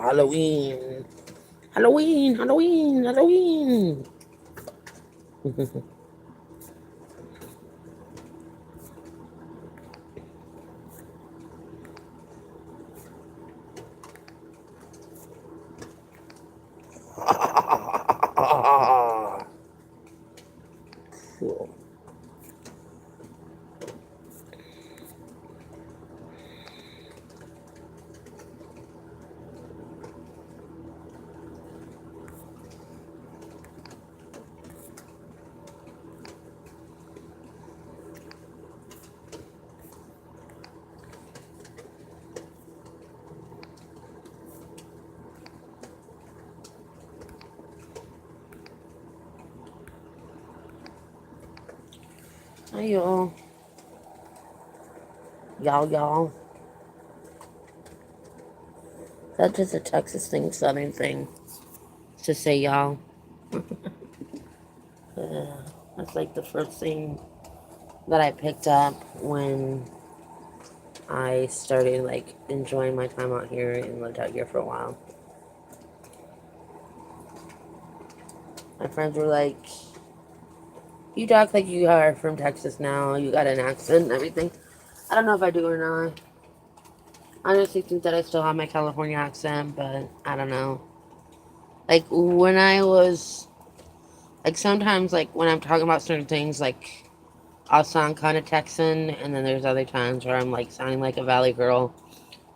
Halloween. Halloween, Halloween, Halloween. Cool. Hi, y'all. Y'all. That's just a Texas thing, Southern thing to say y'all. That's like the first thing that I picked up when I started like enjoying my time out here and lived out here for a while. My friends were like, "You talk like you are from Texas now. You got an accent and everything." I don't know if I do or not. I honestly think that I still have my California accent, but I don't know. Like when I was like sometimes like when I'm talking about certain things, like I'll sound kind of Texan, and then there's other times where I'm like sounding like a Valley girl,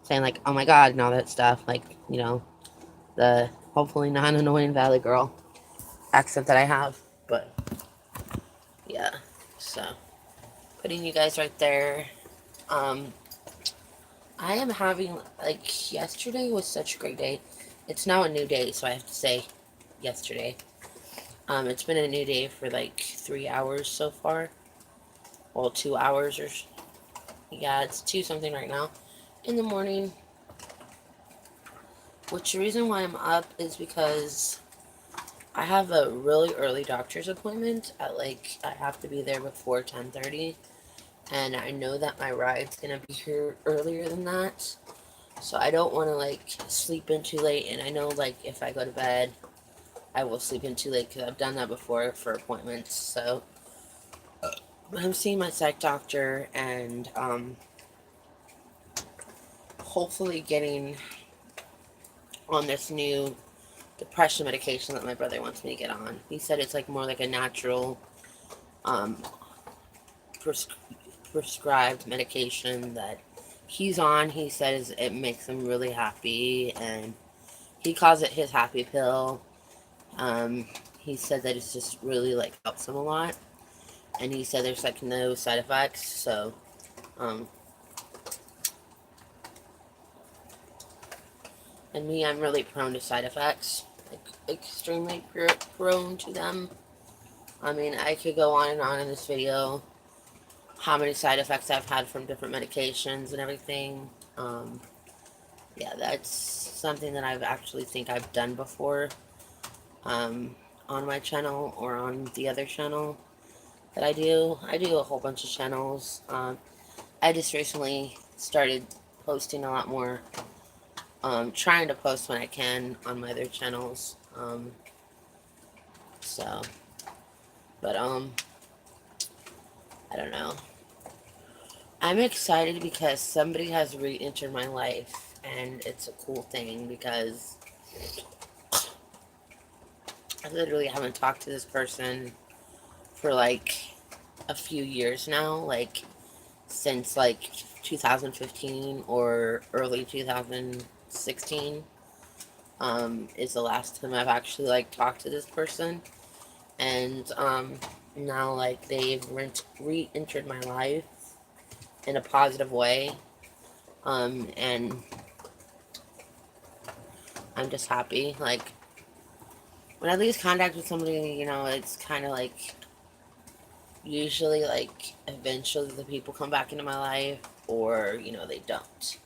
saying like "oh my god" and all that stuff. Like the hopefully non-annoying Valley girl accent that I have. But yeah, so putting you guys right there. Um, I am having like yesterday was such a great day. It's now a new day, so I have to say yesterday. It's been a new day for like 3 hours so far. Well, 2 hours or yeah, it's two something right now in the morning. Which the reason why I'm up is because I have a really early doctor's appointment at like I have to be there before 10:30, and I know that my ride's gonna be here earlier than that. So I don't want to like sleep in too late, and I know like if I go to bed, I will sleep in too late because I've done that before for appointments. So I'm seeing my psych doctor and hopefully getting on this new depression medication that my brother wants me to get on. He said it's like more like a natural um, pres- prescribed medication that he's on. He says it makes him really happy, and he calls it his happy pill. Um, he said that it's just really like helps him a lot, and he said there's like no side effects. So, um, and me, I'm really prone to side effects, like extremely prone to them. I mean, I could go on and on in this video how many side effects I've had from different medications and everything. Yeah, that's something that I've actually think I've done before um, on my channel or on the other channel that I do. I do a whole bunch of channels. I just recently started posting a lot more, trying to post when I can on my other channels. So, but I don't know. I'm excited because somebody has re-entered my life, and it's a cool thing because I literally haven't talked to this person for like a few years now, like since like 2015 or early 2016 is the last time I've actually like talked to this person, and now like they've re-entered my life in a positive way, and I'm just happy. Like when I lose contact with somebody, it's kind of like usually like eventually the people come back into my life, or they don't,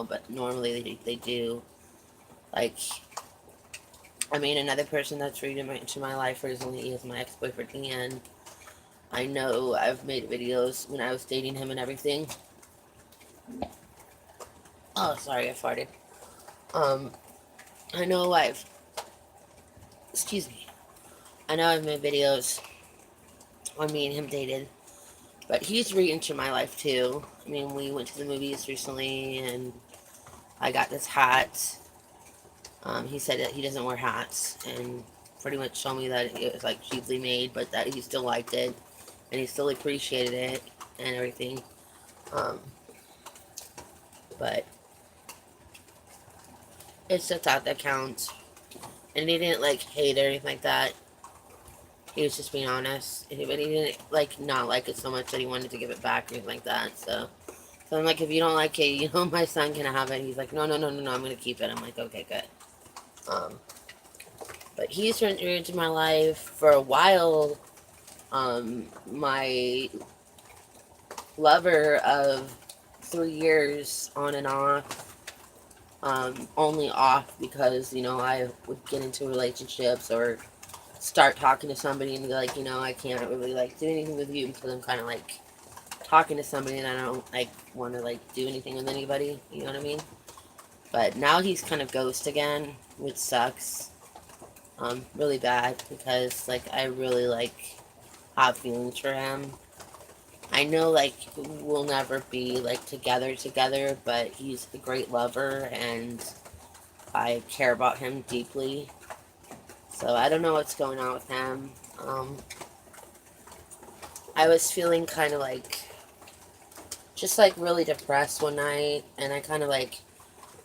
but normally they do. Like, I mean, another person that's into my life recently is my ex-boyfriend Ian. I know I've made videos when I was dating him and everything, Oh, sorry, I farted. Um, I know I've, excuse me, I know I've made videos on me and him dated, but he's re-into my life too. I mean, we went to the movies recently, and I got this hat. He said that he doesn't wear hats, and pretty much told me that it was like cheaply made, but that he still liked it, and he still appreciated it and everything. Um, but it's the thought that counts, and he didn't like hate or anything like that. He was just being honest, but he didn't like not like it so much that he wanted to give it back or anything like that. So I'm like, if you don't like it, you know, my son can have it. He's like, no, no, no, no, no, I'm gonna keep it. I'm like, okay, good. Um, but he's turned into my life for a while. My lover of 3 years on and off. Only off because, you know, I would get into relationships or start talking to somebody and be like, you know, I can't really like do anything with you because I'm kind of like talking to somebody and I don't like want to like do anything with anybody. You know what I mean? But now he's kind of ghost again, which sucks. Really bad because like I really like have feelings for him. I know like we'll never be like together, but he's a great lover and I care about him deeply. So I don't know what's going on with him. I was feeling kind of like just like really depressed one night, and I kind of like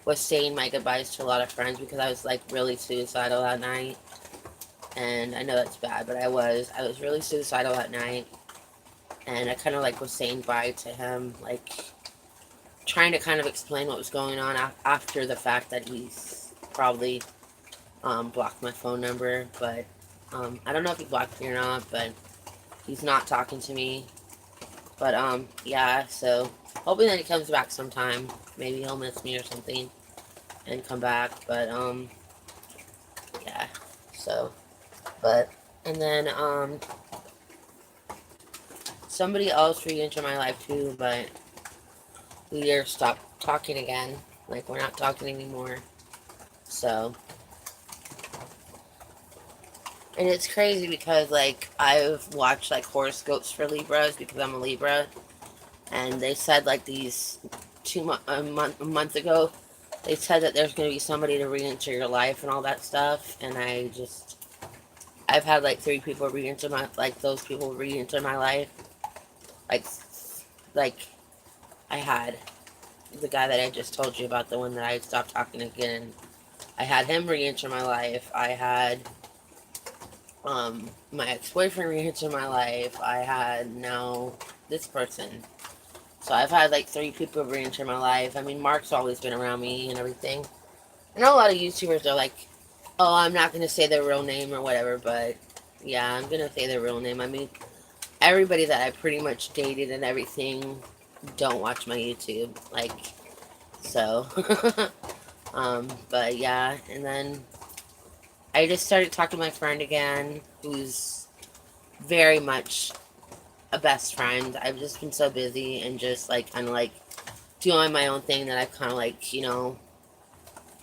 was saying my goodbyes to a lot of friends because I was like really suicidal that night. And I know that's bad, but I was really suicidal that night, and I kind of like was saying bye to him, like trying to kind of explain what was going on after the fact that he's probably blocked my phone number, but I don't know if he blocked me or not, but he's not talking to me. But yeah, so hoping that he comes back sometime. Maybe he'll miss me or something and come back. But yeah. So, but and then somebody else re-entered my life too, but we are stopped talking again. Like we're not talking anymore. So, and it's crazy because like I've watched like horoscopes for Libras because I'm a Libra, and they said like these a month ago, they said that there's gonna be somebody to re-enter your life and all that stuff, and I've had like 3 people re-enter my like those people re-enter my life, like like I had the guy that I just told you about, the one that I stopped talking again. I had him re-enter my life. I had my ex-boyfriend re-enter my life. I had now this person. So I've had like 3 people re-enter my life. I mean, Mark's always been around me and everything. I know a lot of YouTubers are like, oh, I'm not going to say their real name or whatever, but yeah, I'm going to say their real name. I mean, everybody that I pretty much dated and everything don't watch my YouTube. Like, so, but yeah, and then I just started talking to my friend again, who's very much a best friend. I've just been so busy and just like kind of like doing my own thing that I've kind of like, you know,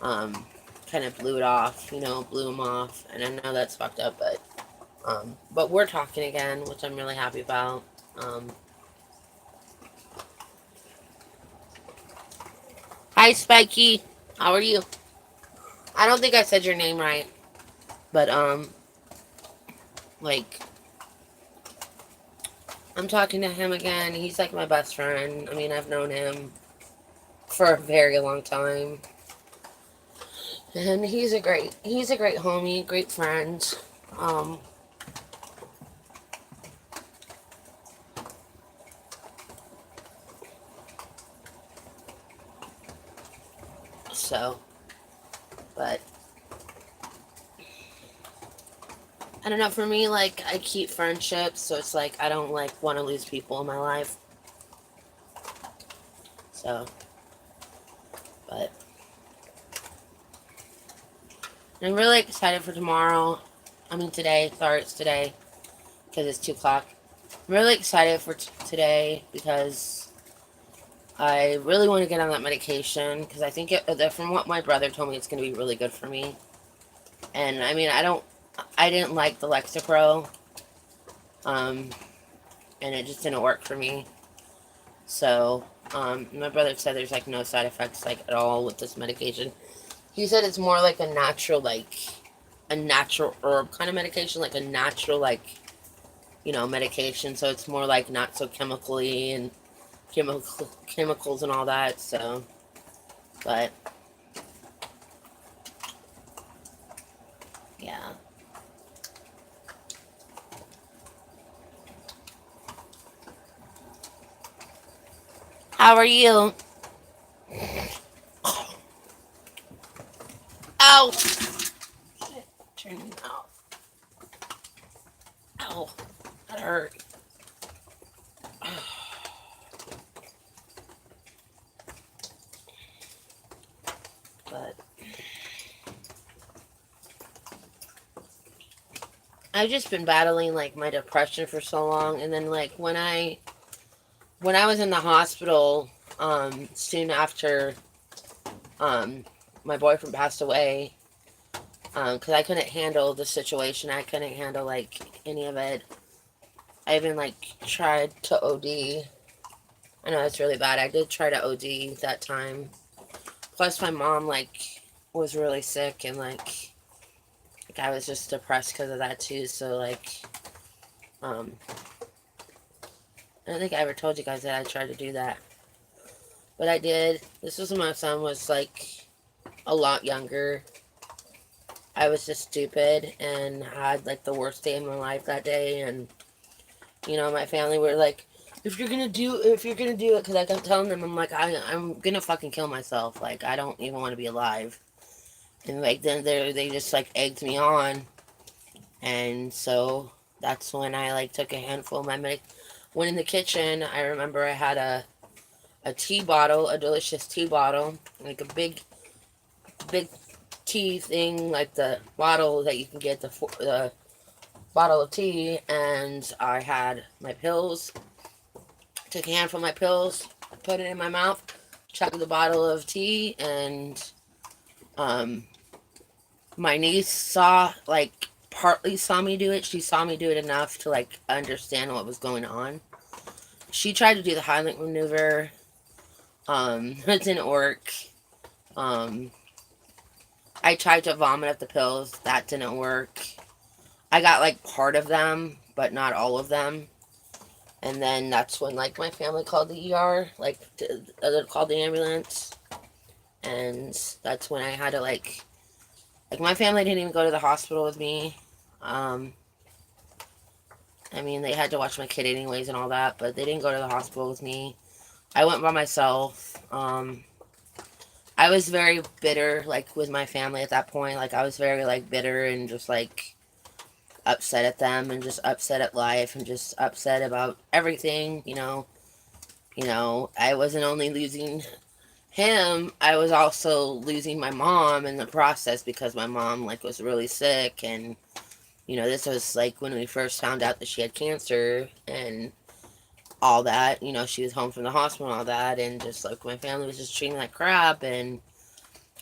um, kind of blew it off, you know, blew him off. And I know that's fucked up, but we're talking again, which I'm really happy about. Hi, Spiky. How are you? I don't think I said your name right, but like I'm talking to him again. He's like my best friend. I mean, I've known him for a very long time, and he's a great homie, great friend. Um, so, but I don't know. For me, like I keep friendships, so it's like I don't like want to lose people in my life. So, but I'm really excited for tomorrow. I mean today. Sorry, it's today because it's 2 o'clock. I'm really excited for today because I really want to get on that medication because I think from what my brother told me, it's going to be really good for me. And I mean, I didn't like the Lexapro, um, and it just didn't work for me. So, my brother said there's like no side effects like at all with this medication. He said it's more like a natural herb kind of medication, like a natural medication. So it's more like not so chemically and chemicals and all that. So, but yeah. How are you? Ow! Shit, turning out. Ow, that hurt. But I've just been battling like my depression for so long, and then like when I was in the hospital, soon after um my boyfriend passed away, because I couldn't handle the situation. I couldn't handle like any of it. I even like tried to OD. I know it's really bad. I did try to OD that time. Plus, my mom like was really sick, and like I was just depressed because of that too. So like, um, I don't think I ever told you guys that I tried to do that, but I did. This was when my son was like a lot younger. I was just stupid and had like the worst day of my life that day, and my family were like, if you're gonna do it, because I kept telling them, I'm like, I'm gonna fucking kill myself. Like, I don't even want to be alive. And like then they just like egged me on, and so that's when I like took a handful of my medic. Went in the kitchen. I remember I had a tea bottle, a delicious tea bottle, like a big tea thing, like the bottle that you can get the bottle of tea, and I had my pills. Took a handful of my pills, put it in my mouth, chugged the bottle of tea, and um, my niece partly saw me do it. She saw me do it enough to like understand what was going on. She tried to do the Heimlich maneuver. It didn't work. Um, I tried to vomit up the pills. That didn't work. I got like part of them, but not all of them. And then that's when like my family called the ER, called the ambulance, and that's when I had to like my family didn't even go to the hospital with me. Um, I mean they had to watch my kid anyways and all that, but they didn't go to the hospital with me. I went by myself. I was very bitter like with my family at that point. Like I was very like bitter and just like upset at them and just upset at life and just upset about everything. I wasn't only losing him, I was also losing my mom in the process because my mom like was really sick, and this was like when we first found out that she had cancer and all that. She was home from the hospital and all that, and just like my family was just treating me like crap and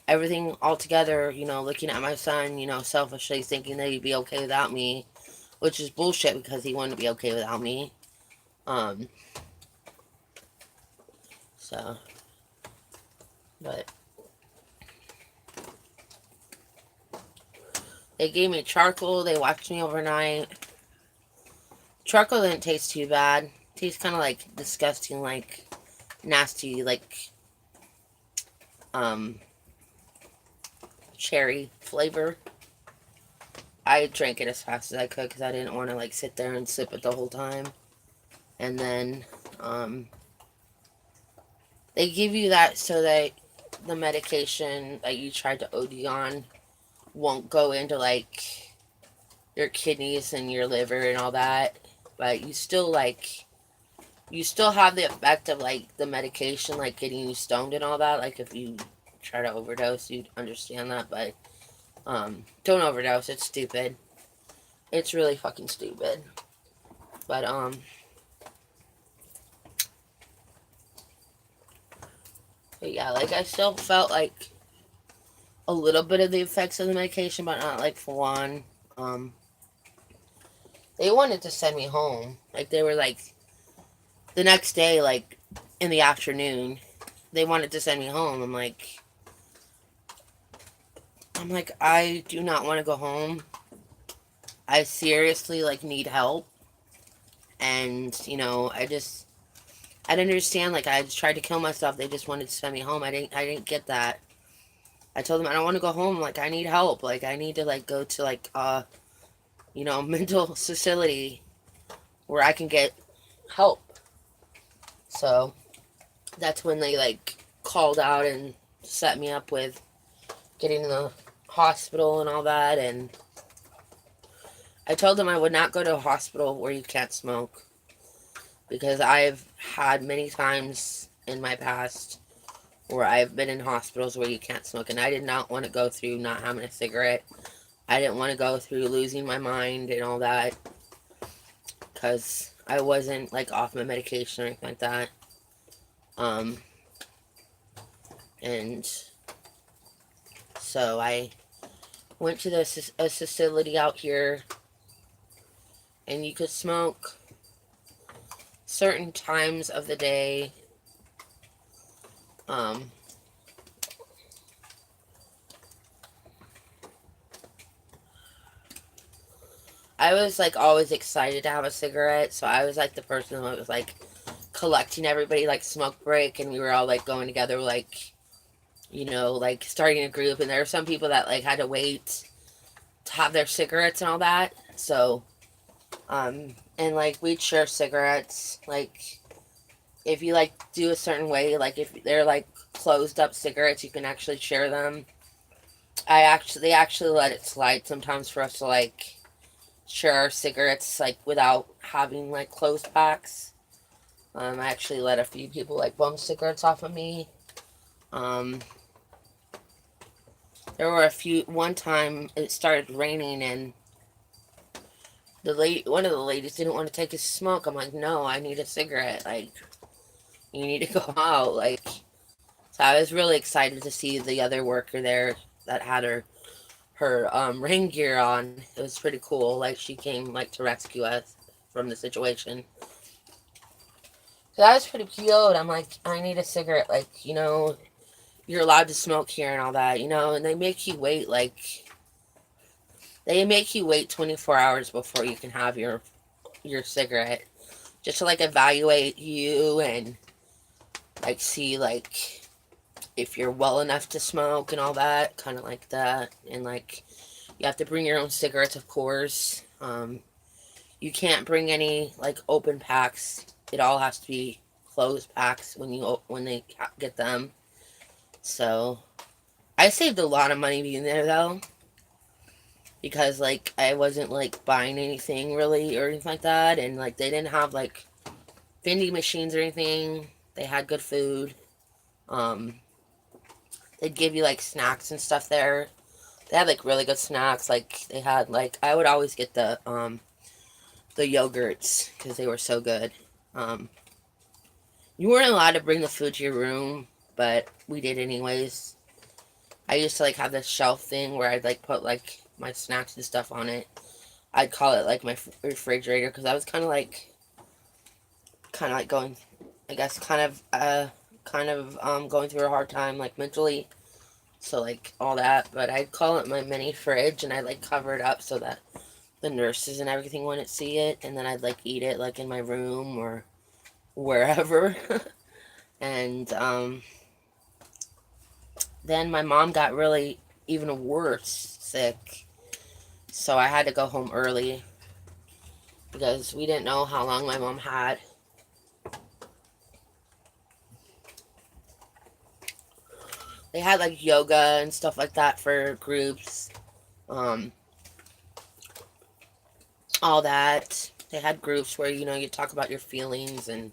everything all together. Looking at my son, selfishly thinking that he'd be okay without me, which is bullshit because he wanted to be okay without me. Um, so, but they gave me charcoal. They watched me overnight. Charcoal didn't taste too bad. Tastes kind of like disgusting, like nasty, like um cherry flavor. I drank it as fast as I could because I didn't want to like sit there and sip it the whole time. And then um, they give you that so that the medication that you tried to OD on won't go into like your kidneys and your liver and all that. But you still have the effect of like the medication like getting you stoned and all that. Like if you try to overdose, you'd understand that. But don't overdose. It's stupid. It's really fucking stupid. But But yeah, like I still felt like a little bit of the effects of the medication, but not like full on. Um, they wanted to send me home. Like they were like the next day, like in the afternoon, they wanted to send me home. I'm like, I do not want to go home. I seriously like need help, and I didn't understand. Like I just tried to kill myself. They just wanted to send me home. I didn't get that. I told them I don't want to go home. Like I need help. Like I need to like go to like mental facility where I can get help. So that's when they like called out and set me up with getting in the hospital and all that. And I told them I would not go to a hospital where you can't smoke, because I've had many times in my past where I've been in hospitals where you can't smoke, and I did not want to go through not having a cigarette. I didn't want to go through losing my mind and all that, because I wasn't like off my medication or anything like that. Um, and so I went to a facility out here, and you could smoke certain times of the day. Um, I was like always excited to have a cigarette, so I was like the person who was like collecting everybody like smoke break, and we were all like going together, like like starting a group. And there were some people that like had to wait to have their cigarettes and all that. So, and like we'd share cigarettes. Like if you like do a certain way, like if they're like closed up cigarettes, you can actually share them. They actually let it slide sometimes for us to like share our cigarettes like without having like closed packs. I actually let a few people like bum cigarettes off of me. Um, there were one time it started raining, and one of the ladies didn't want to take a smoke. I'm like, no, I need a cigarette. Like, you need to go out. Like, so I was really excited to see the other worker there that had her rain gear on. It was pretty cool. Like, she came like to rescue us from the situation. So that was pretty cute. I'm like, I need a cigarette. Like, you're allowed to smoke here and all that, and they make you wait 24 hours before you can have your cigarette, just to like evaluate you and like see like if you're well enough to smoke and all that, kind of like that. And like you have to bring your own cigarettes, of course. You can't bring any like open packs. It all has to be closed packs when they get them. So I saved a lot of money being there though, because like I wasn't like buying anything really or anything like that, and like they didn't have like vending machines or anything. They had good food. Um, they'd give you like snacks and stuff there. They had like really good snacks. Like they had like I would always get the yogurts because they were so good. Um, you weren't allowed to bring the food to your room, but we did anyways. I used to like have this shelf thing where I'd like put like my snacks and stuff on it. I'd call it like my refrigerator, because I was kind of like going, I guess, kind of going through a hard time like mentally. So like all that, but I'd call it my mini fridge, and I'd like cover it up so that the nurses and everything wouldn't see it, and then I'd like eat it like in my room or wherever. And then my mom got really even worse sick, so I had to go home early because we didn't know how long my mom had. They had like yoga and stuff like that for groups. Um, all that. They had groups where, you talk about your feelings and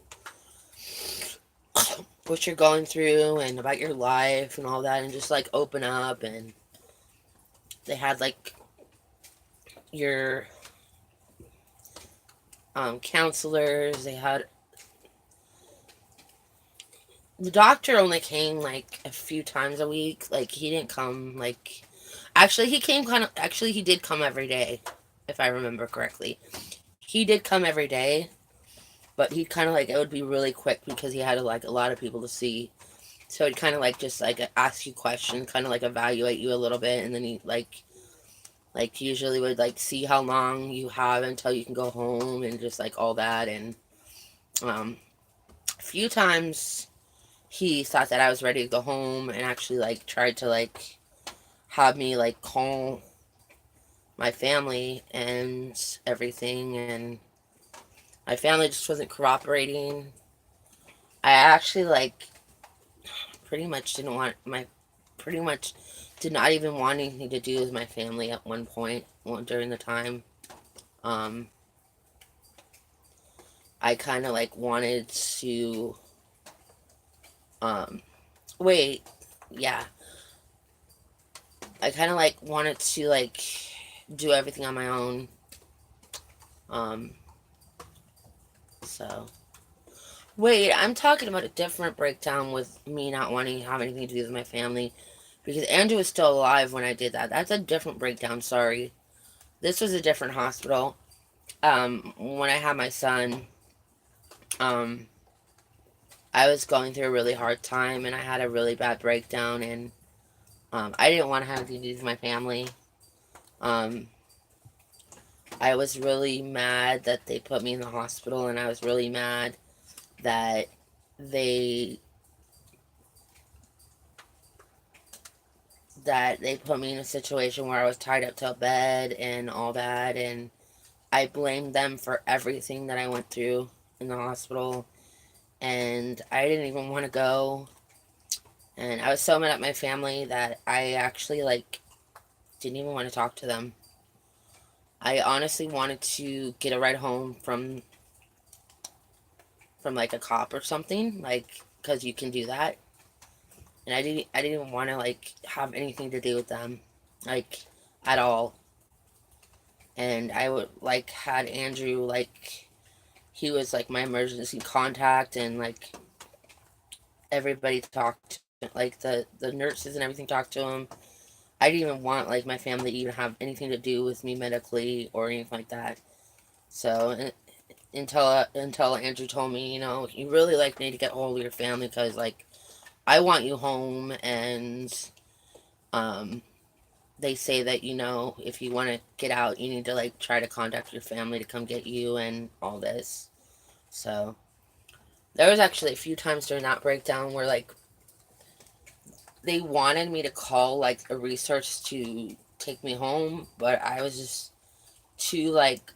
what you're going through and about your life and all that, and just like open up. And they had like your counselors. They had the doctor only came like a few times a week. Like he didn't come like actually he came kind of actually he did come every day if I remember correctly. He did come every day, but he kind of like it would be really quick because he had like a lot of people to see. So he'd kind of like just like ask you questions, kind of like evaluate you a little bit, and then he like usually would like see how long you have until you can go home and just like all that. And um, a few times he thought that I was ready to go home and actually like tried to like have me like call my family and everything, and my family just wasn't cooperating. I actually like pretty much didn't want my pretty much did not even want anything to do with my family at one point during the time. um I kind of like wanted to um wait, yeah, I kind of like wanted to like do everything on my own. um so wait, I'm talking about a different breakdown with me not wanting to have anything to do with my family, because Andrew was still alive when I did that. That's a different breakdown, sorry. This was a different hospital. When I had my son, um I was going through a really hard time and I had a really bad breakdown, and I didn't want to have anything to do with my family. um I was really mad that they put me in the hospital, and I was really mad that they they put me in a situation where I was tied up to a bed and all that, and I blamed them for everything that I went through in the hospital, and I didn't even want to go. And I was so mad at my family that I actually like didn't even want to talk to them. I honestly wanted to get a ride home from like a cop or something, like because you can do that. And I didn't even want to like have anything to do with them, like at all. And I would like had Andrew like he was like my emergency contact, and like everybody talked, like the nurses and everything talked to him. I didn't even want like my family to even have anything to do with me medically or anything like that. So until Andrew told me, you really like need to get hold of your family because like I want you home, and um they say that if you want to get out, you need to like try to contact your family to come get you and all this. So there was actually a few times during that breakdown where like they wanted me to call like a research to take me home, but I was just too like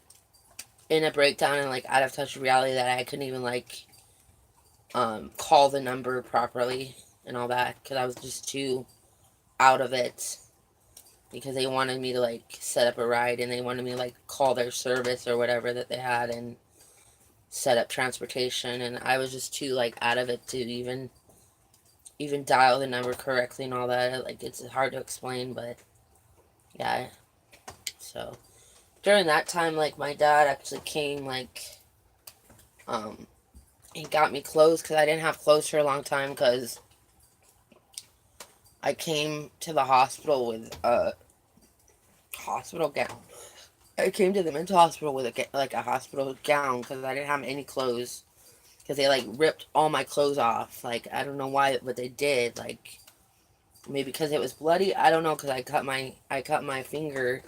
in a breakdown and like out of touch with reality that I couldn't even like call the number properly and all that because I was just too out of it, because they wanted me to like set up a ride and they wanted me to like call their service or whatever that they had and set up transportation, and I was just too like out of it to even dial the number correctly and all that. Like it's hard to explain, but yeah. So during that time, like my dad actually came like um he got me clothes because I didn't have clothes for a long time because I came to the hospital with a hospital gown. I came to the mental hospital with a hospital gown because I didn't have any clothes, because they like ripped all my clothes off. Like I don't know why, but they did. Like maybe because it was bloody. I don't know, because I cut my finger.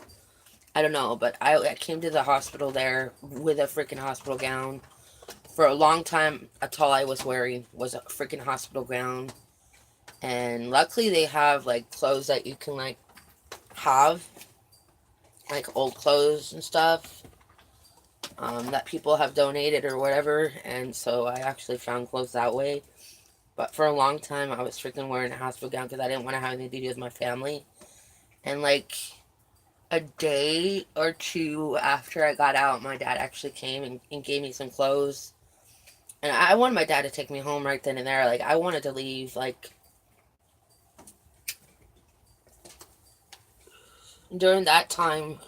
I don't know, but I came to the hospital there with a freaking hospital gown. For a long time, that's all I was wearing was a freaking hospital gown. And luckily, they have like clothes that you can like have, like old clothes and stuff, that people have donated or whatever. And so I actually found clothes that way. But for a long time, I was freaking wearing a hospital gown because I didn't want to have anything to do with my family. And like a day or two after I got out, my dad actually came and gave me some clothes. And I wanted my dad to take me home right then and there. Like I wanted to leave. Like during that time,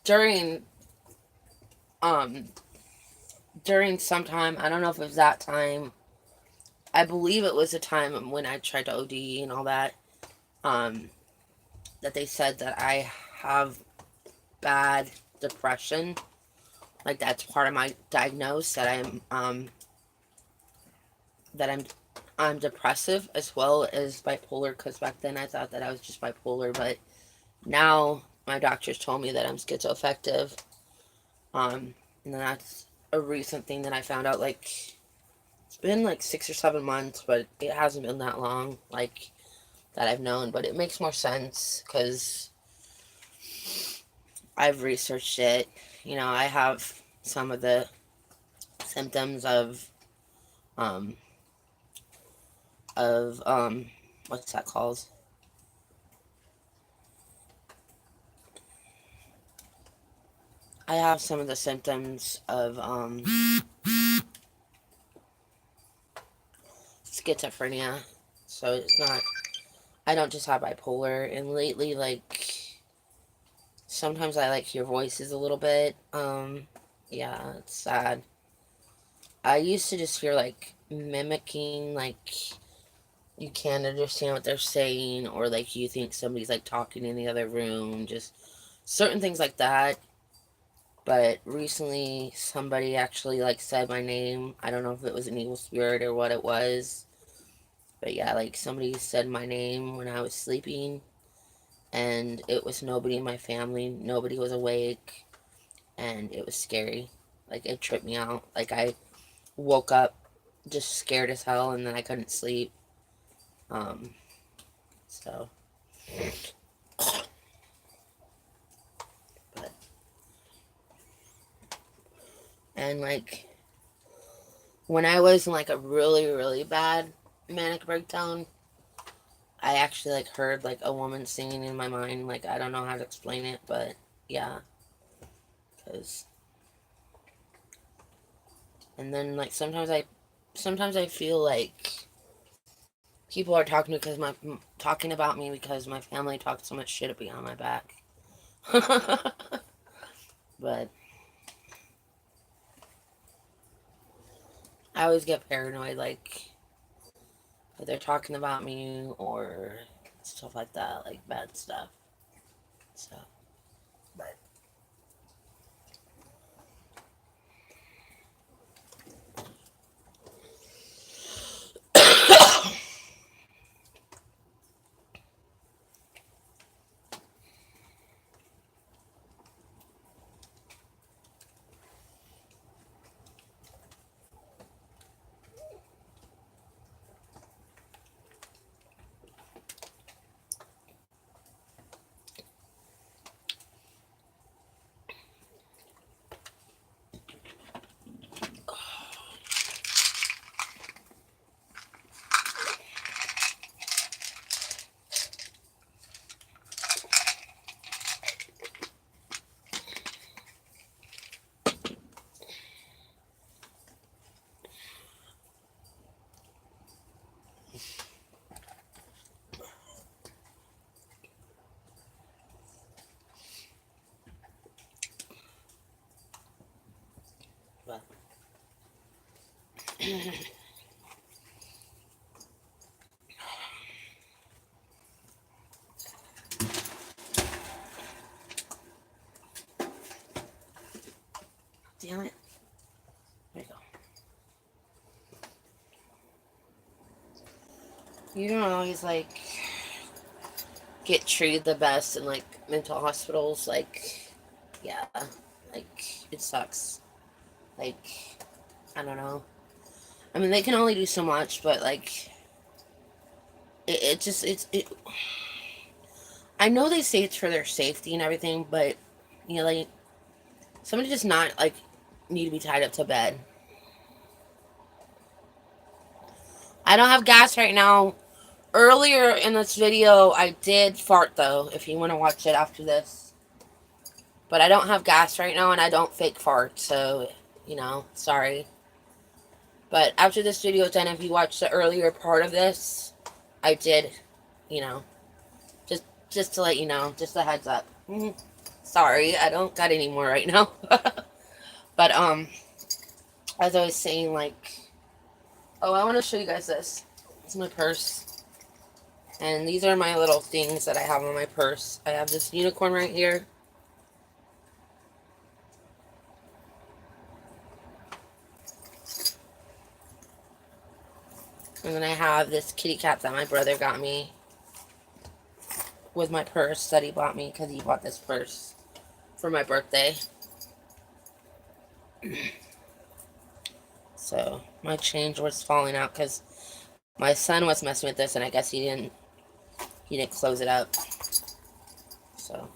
during um during some time, I don't know if it was that time I believe it was a time when I tried to OD and all that, um, that they said that I have bad depression. Like that's part of my diagnosis that I'm depressive as well as bipolar. Because back then I thought that I was just bipolar, but now my doctors told me that I'm schizoaffective. And then that's a recent thing that I found out. Like it's been like 6 or 7 months, but it hasn't been that long. Like that I've known, but it makes more sense because I've researched it. You know, I have some of the symptoms um of what's that called? I have some of the symptoms of schizophrenia. So it's not, I don't just have bipolar. And lately, like sometimes I like hear voices a little bit. Yeah, it's sad. I used to just hear like mimicking, like you can't understand what they're saying, or like you think somebody's like talking in the other room, just certain things like that. But recently, somebody actually like said my name. I don't know if it was an evil spirit or what it was, but yeah, like somebody said my name when I was sleeping, and it was nobody in my family. Nobody was awake, and it was scary. Like it tripped me out. Like I woke up just scared as hell, and then I couldn't sleep. Um, so, but and like when I was in like a really really bad manic breakdown, I actually like heard like a woman singing in my mind. Like I don't know how to explain it, but yeah, because and then like sometimes I feel like people are talking about me because my family talks so much shit behind my back. But I always get paranoid, like if they're talking about me or stuff like that, like bad stuff. So, but but damn it, there you go. You don't always like get treated the best in like mental hospitals. Like, yeah, like it sucks. Like, I don't know. I mean, they can only do so much, but like, it just it. I know they say it's for their safety and everything, but you know, like somebody does not like need to be tied up to bed. I don't have gas right now. Earlier in this video, I did fart though. If you want to watch it after this, but I don't have gas right now, and I don't fake fart, so you know, sorry. But after this video is done, if you watch the earlier part of this, I did, you know, just to let you know, just a heads up. Sorry, I don't got any more right now. But as I was saying, like Oh, I want to show you guys this. It's my purse. And these are my little things that I have on my purse. I have this unicorn right here. And then I have this kitty cat that my brother got me with my purse that he bought me because he bought this purse for my birthday. So my change was falling out because my son was messing with this, and I guess he didn't close it up. So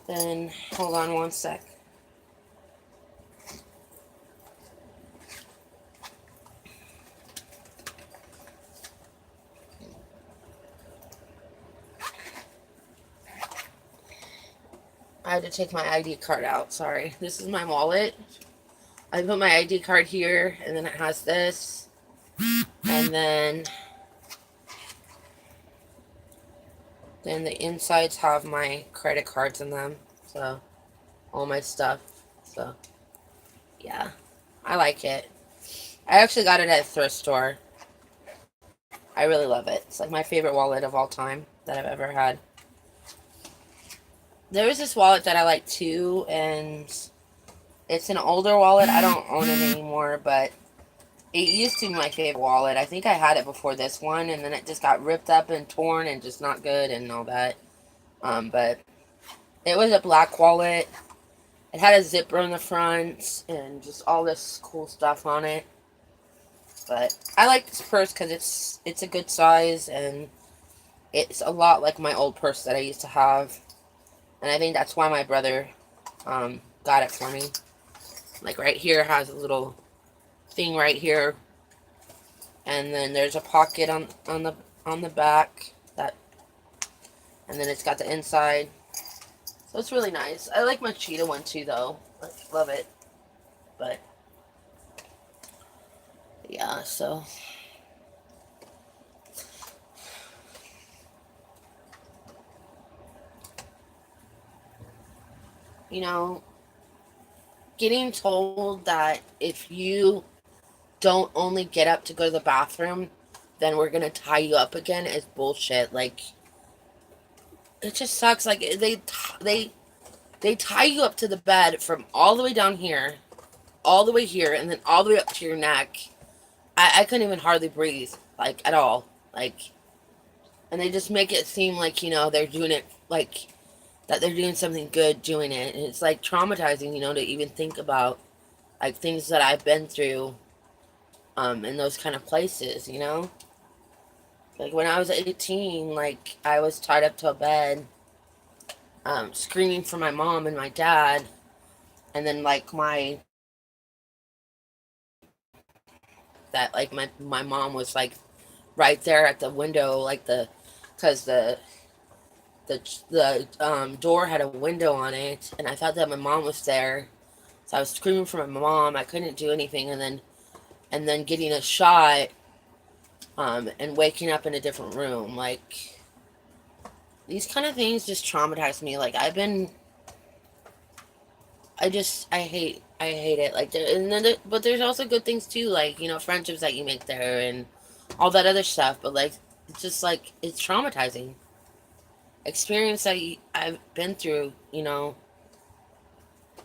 then hold on one sec. I had to take my ID card out. Sorry. This is my wallet. I put my ID card here, and then it has this. And then the insides have my credit cards in them. So, all my stuff. So, yeah. I like it. I actually got it at a thrift store. I really love it. It's like my favorite wallet of all time that I've ever had. There was this wallet that I like too, and it's an older wallet. I don't own it anymore, but it used to be my favorite wallet. I think I had it before this one, and then it just got ripped up and torn and just not good and all that. But it was a black wallet. It had a zipper in the front and just all this cool stuff on it. But I like this purse because it's a good size, and it's a lot like my old purse that I used to have. And I think that's why my brother got it for me. Like right here has a little thing right here, and then there's a pocket on the back and then it's got the inside. So it's really nice. I like my cheetah one too, though. I love it. But yeah, so you know, getting told that if you don't only get up to go to the bathroom, then we're gonna tie you up again is bullshit. Like, it just sucks. Like they tie you up to the bed from all the way down here, all the way here, and then all the way up to your neck. I couldn't even hardly breathe, like, at all. Like, and they just make it seem like, they're doing it, like, that they're doing something good doing it. And it's, like, traumatizing, to even think about, like, things that I've been through, in those kind of places, Like, when I was 18, like, I was tied up to a bed, screaming for my mom and my dad, and then, like, my mom was, like, right there at the window, like, because the door had a window on it, and I thought that my mom was there, so I was screaming for my mom. I couldn't do anything, and then getting a shot, and waking up in a different room. Like, these kind of things just traumatize me. Like, I hate it. Like, but there's also good things too, like, friendships that you make there and all that other stuff. But, like, it's just like, it's traumatizing experience that I've been through,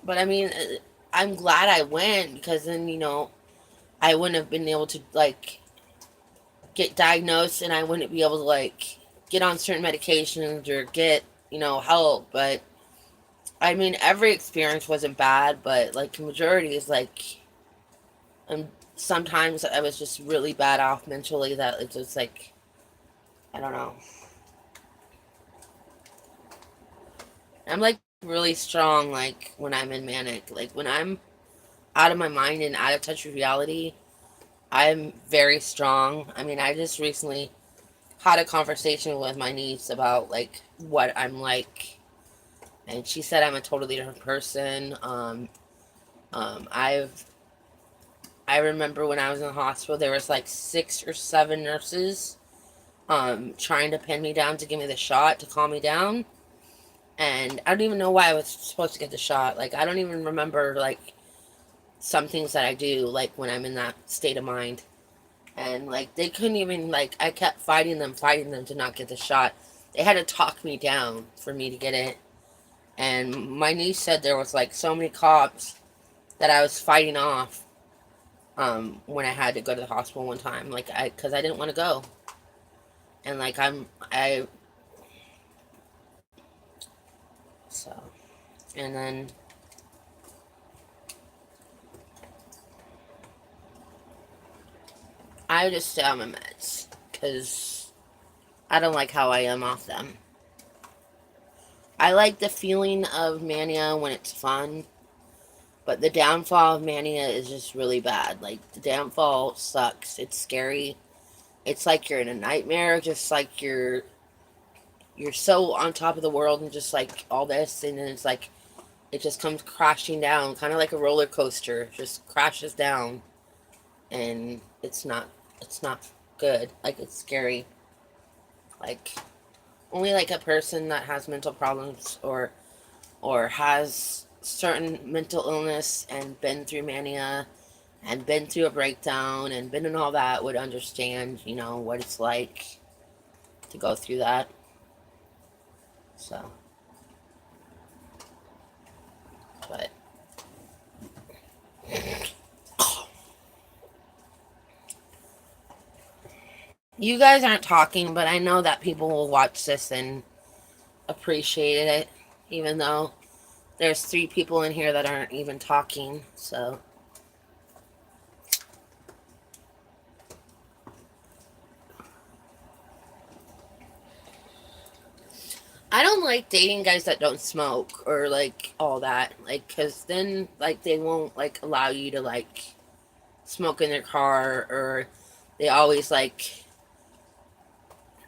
But I mean, I'm glad I went, because then, I wouldn't have been able to, like, get diagnosed, and I wouldn't be able to, like, get on certain medications or get, help. But I mean, every experience wasn't bad, but, like, the majority is, like, and sometimes I was just really bad off mentally, that it's just like, I don't know. I'm, like, really strong, like, when I'm in manic. Like, when I'm out of my mind and out of touch with reality, I'm very strong. I mean, I just recently had a conversation with my niece about, like, what I'm like, and she said I'm a totally different person. I remember when I was in the hospital, there was like 6 or 7 nurses, trying to pin me down to give me the shot to calm me down. And I don't even know why I was supposed to get the shot. Like, I don't even remember, like, some things that I do, like, when I'm in that state of mind. And, like, they couldn't even, like, I kept fighting them to not get the shot. They had to talk me down for me to get it. And my niece said there was, like, so many cops that I was fighting off when I had to go to the hospital one time. Like, because I didn't want to go. And, like, so, and then I just stay on my meds because I don't like how I am off them. I like the feeling of mania when it's fun, but the downfall of mania is just really bad. Like, the downfall sucks. It's scary. It's like you're in a nightmare, just like you're so on top of the world and just like all this, and then it's like it just comes crashing down, kind of like a roller coaster, just crashes down, and it's not good. Like, it's scary. Like, only like a person that has mental problems or has certain mental illness and been through mania and been through a breakdown and been in all that would understand, what it's like to go through that. So, but you guys aren't talking, but I know that people will watch this and appreciate it, even though there's 3 people in here that aren't even talking. So, I don't like dating guys that don't smoke or like all that, like, because then like they won't like allow you to like smoke in their car, or they always like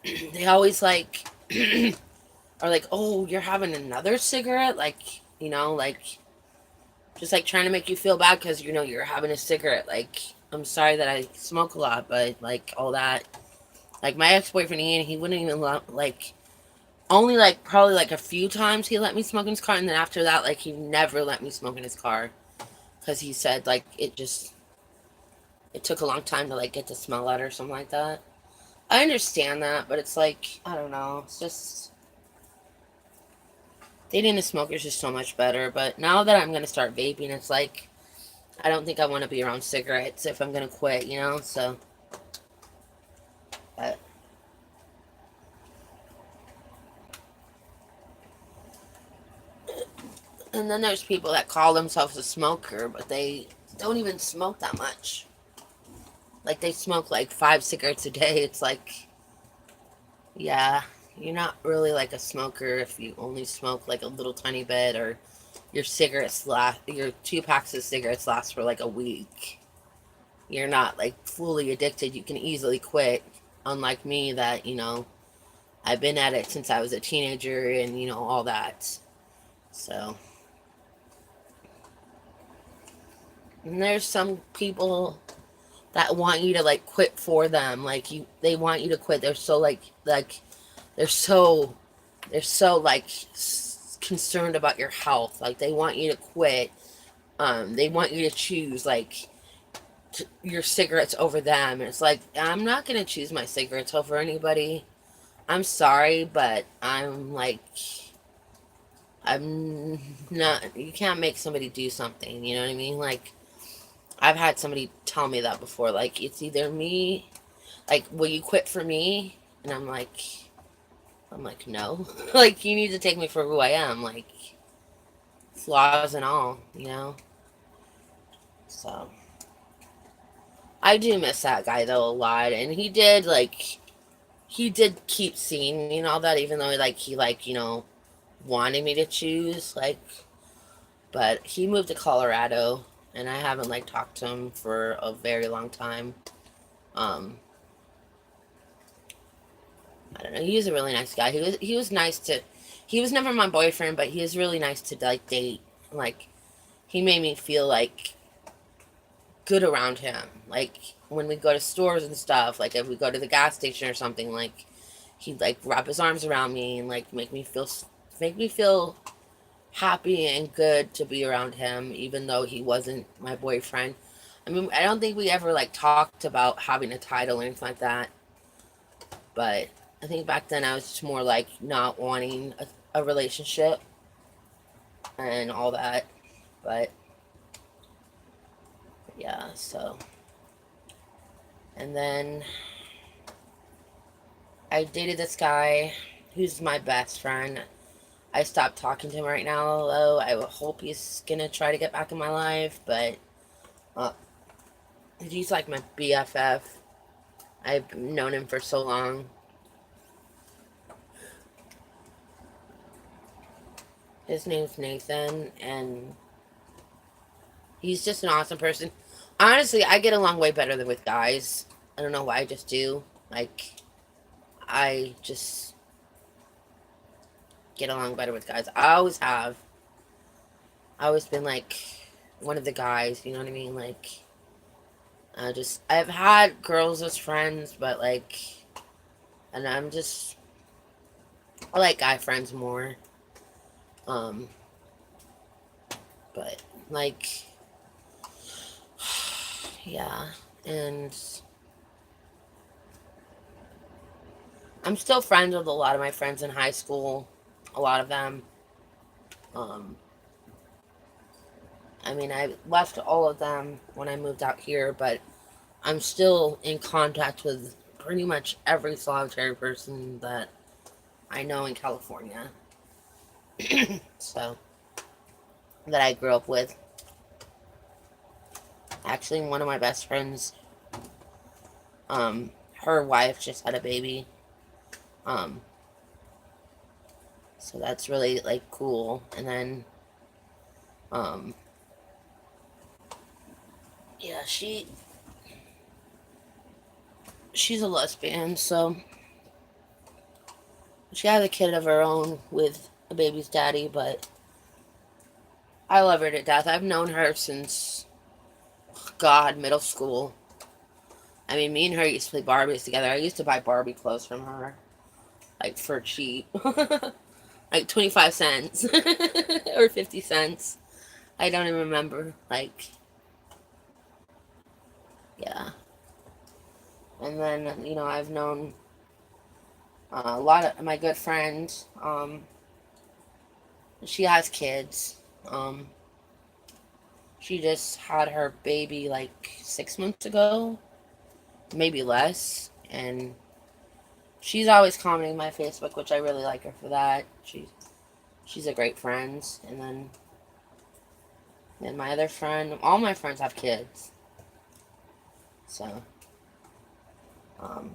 they always like are like, oh, you're having another cigarette, like, like, just like trying to make you feel bad because you're having a cigarette. Like, I'm sorry that I smoke a lot, but like all that, like my ex-boyfriend Ian, he wouldn't even like, only like probably like a few times he let me smoke in his car, and then after that, like, he never let me smoke in his car because he said like it took a long time to like get the smell out or something like that. I understand that, but it's like, I don't know, it's just dating a smoker is just so much better. But now that I'm gonna start vaping, it's like I don't think I want to be around cigarettes if I'm gonna quit. So, but and then there's people that call themselves a smoker, but they don't even smoke that much. Like, they smoke like 5 cigarettes a day. It's like, yeah, you're not really like a smoker if you only smoke like a little tiny bit, or your 2 packs of cigarettes last for like a week. You're not like fully addicted. You can easily quit. Unlike me, that, I've been at it since I was a teenager and, all that. So, and there's some people that want you to like quit for them. Like, they want you to quit. They're so like they're so like concerned about your health. Like, they want you to quit. They want you to choose like your cigarettes over them. And it's like, I'm not gonna choose my cigarettes over anybody. I'm sorry, but I'm not. You can't make somebody do something. You know what I mean? Like, I've had somebody tell me that before. Like, it's either me. Like, will you quit for me? And I'm like, no. Like, you need to take me for who I am. Like, flaws and all. So, I do miss that guy, though, a lot. And he did keep seeing me and all that, even though, like, he, like, wanted me to choose. Like, but he moved to Colorado, and I haven't, like, talked to him for a very long time. Um, I don't know. He was a really nice guy. He was nice to. He was never my boyfriend, but he was really nice to like date. Like, he made me feel like good around him. Like, when we go to stores and stuff. Like, if we go to the gas station or something. Like, he'd like wrap his arms around me and like make me make me feel happy and good to be around him, even though he wasn't my boyfriend. I mean, I don't think we ever like talked about having a title or anything like that. But I think back then I was just more like not wanting a relationship and all that. But yeah, so. And then I dated this guy who's my best friend. I stopped talking to him right now, though. I hope he's gonna try to get back in my life, but uh, he's like my BFF. I've known him for so long. His name's Nathan, and he's just an awesome person. Honestly, I get along way better than with guys. I don't know why, I just do. Like, I just get along better with guys. I always have. I always been like one of the guys, you know what I mean? Like, I've had girls as friends, but like, and I like guy friends more. Um, but like, yeah, and I'm still friends with a lot of my friends in high school. A lot of them. Um, I mean, I left all of them when I moved out here, but I'm still in contact with pretty much every solitary person that I know in California. So, that I grew up with. Actually, one of my best friends, her wife just had a baby. Um, so that's really like cool. And then, um, yeah, she's a lesbian, so she has a kid of her own with a baby's daddy, but I love her to death. I've known her since, God, middle school. I mean, me and her used to play Barbies together. I used to buy Barbie clothes from her, like for cheap, like 25 cents or 50 cents. I don't even remember. Like, yeah. And then, I've known a lot of my good friends. She has kids. Um, she just had her baby like 6 months ago, maybe less. And she's always commenting my Facebook, which I really like her for that. She's a great friend. And then my other friend, all my friends have kids. So, um,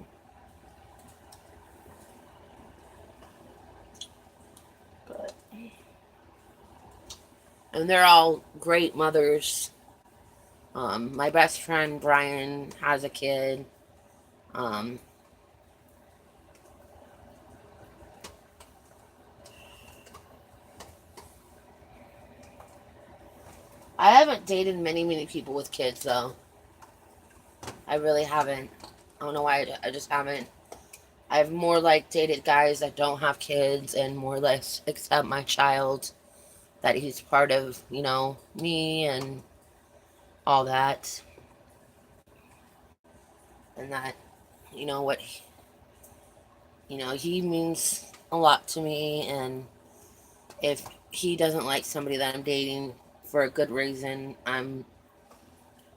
but and they're all great mothers. My best friend Brian has a kid. Um, I haven't dated many people with kids though. I really haven't. I don't know why. I just haven't. I've more like dated guys that don't have kids and more or less accept my child, that he's part of, me and all that. And that, what, he means a lot to me. And if he doesn't like somebody that I'm dating for a good reason, I'm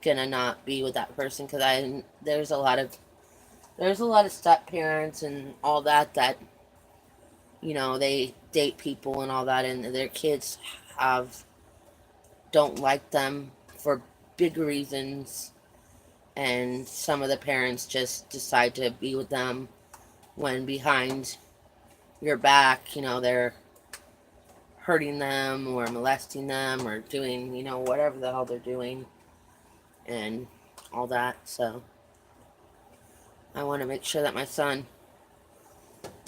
gonna not be with that person because there's a lot of step parents and all that they date people and all that, and their kids have don't like them for big reasons, and some of the parents just decide to be with them when behind your back, they're hurting them or molesting them or doing, whatever the hell they're doing and all that. So I want to make sure that my son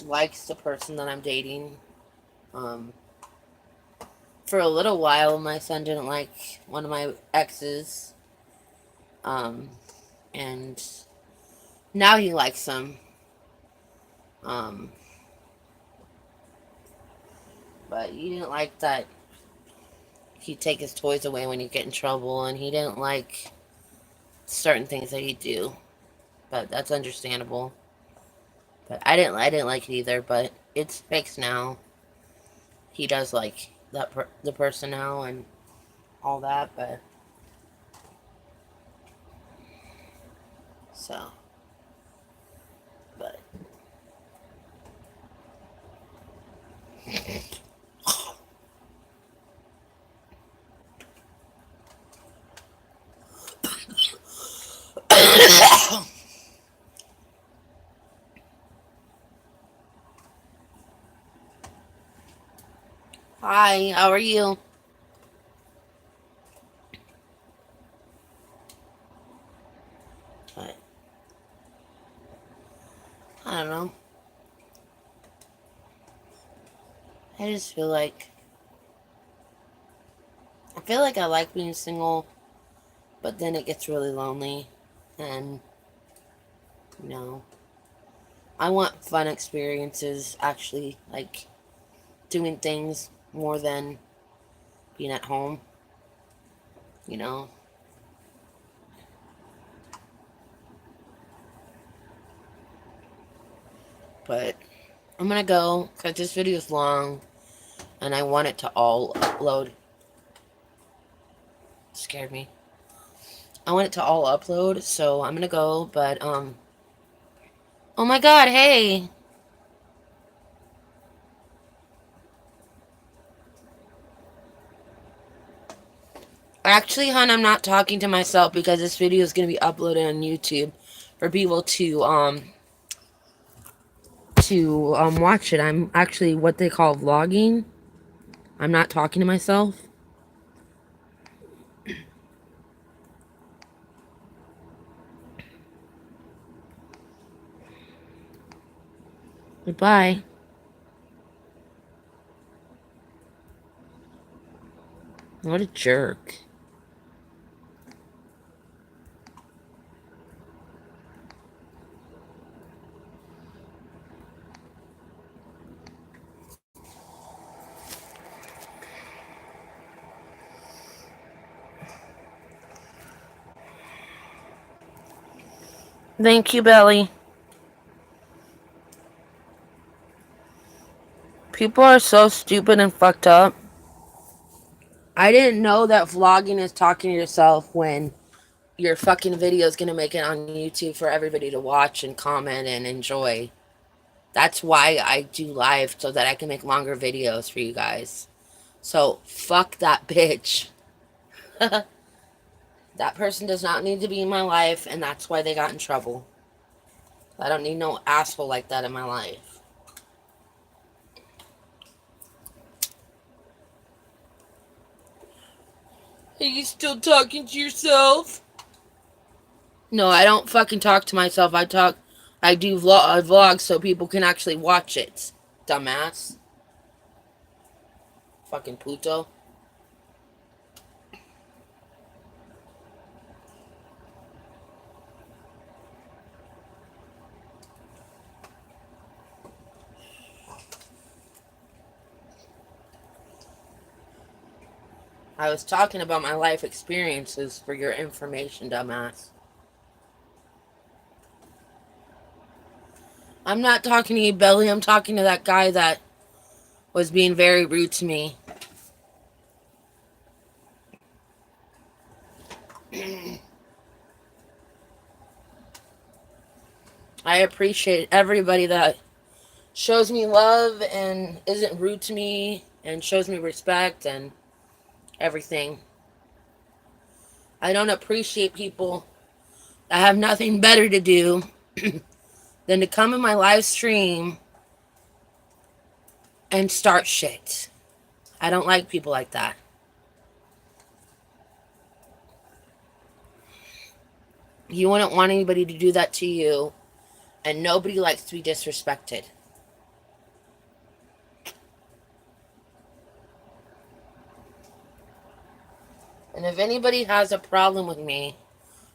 likes the person that I'm dating. Um, for a little while, my son didn't like one of my exes, um, and now he likes them. Um, But he didn't like that he'd take his toys away when you get in trouble, and he didn't like certain things that he'd do. But that's understandable. But I didn't like it either. But it's fixed now. He does like the person now and all that. But so, but hi, how are you? But I don't know. I just feel like I like being single, but then it gets really lonely, and you know, I want fun experiences. Actually, like doing things more than being at home. You know, but I'm gonna go because this video is long, and I want it to all upload. Scared me. I want it to all upload, so I'm gonna go. But oh my God, hey. Actually, hon, I'm not talking to myself because this video is gonna be uploaded on YouTube for people to watch it. I'm actually what they call vlogging. I'm not talking to myself. Goodbye. What a jerk. Thank you, Belly. People are so stupid and fucked up. I didn't know that vlogging is talking to yourself when your fucking video is gonna make it on YouTube for everybody to watch and comment and enjoy. That's why I do live so that I can make longer videos for you guys. So fuck that bitch. That person does not need to be in my life, and that's why they got in trouble. I don't need no asshole like that in my life. Are you still talking to yourself? No, I don't fucking talk to myself. I do vlogs so people can actually watch it. Dumbass. Fucking puto. I was talking about my life experiences for your information, dumbass. I'm not talking to you, Belly. I'm talking to that guy that was being very rude to me. I appreciate everybody that shows me love and isn't rude to me and shows me respect and everything. I don't appreciate people that have nothing better to do than to come in my live stream and start shit. I don't like people like that. You wouldn't want anybody to do that to you, and nobody likes to be disrespected. And if anybody has a problem with me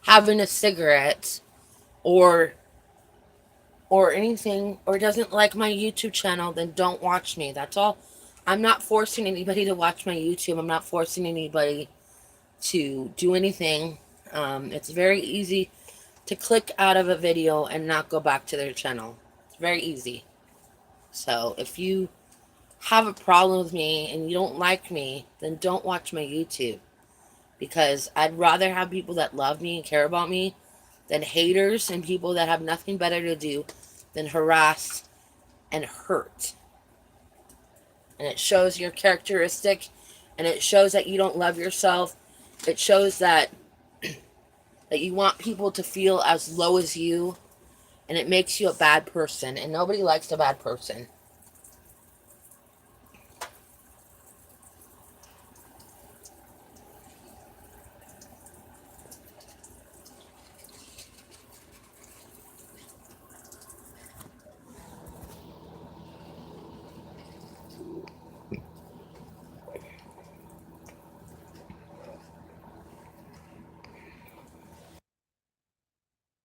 having a cigarette or anything or doesn't like my YouTube channel, then don't watch me. That's all. I'm not forcing anybody to watch my YouTube. I'm not forcing anybody to do anything. It's very easy to click out of a video and not go back to their channel. It's very easy. So if you have a problem with me and you don't like me, then don't watch my YouTube. Because I'd rather have people that love me and care about me than haters and people that have nothing better to do than harass and hurt. And it shows your characteristic, and it shows that you don't love yourself. It shows that you want people to feel as low as you, and it makes you a bad person, and nobody likes a bad person.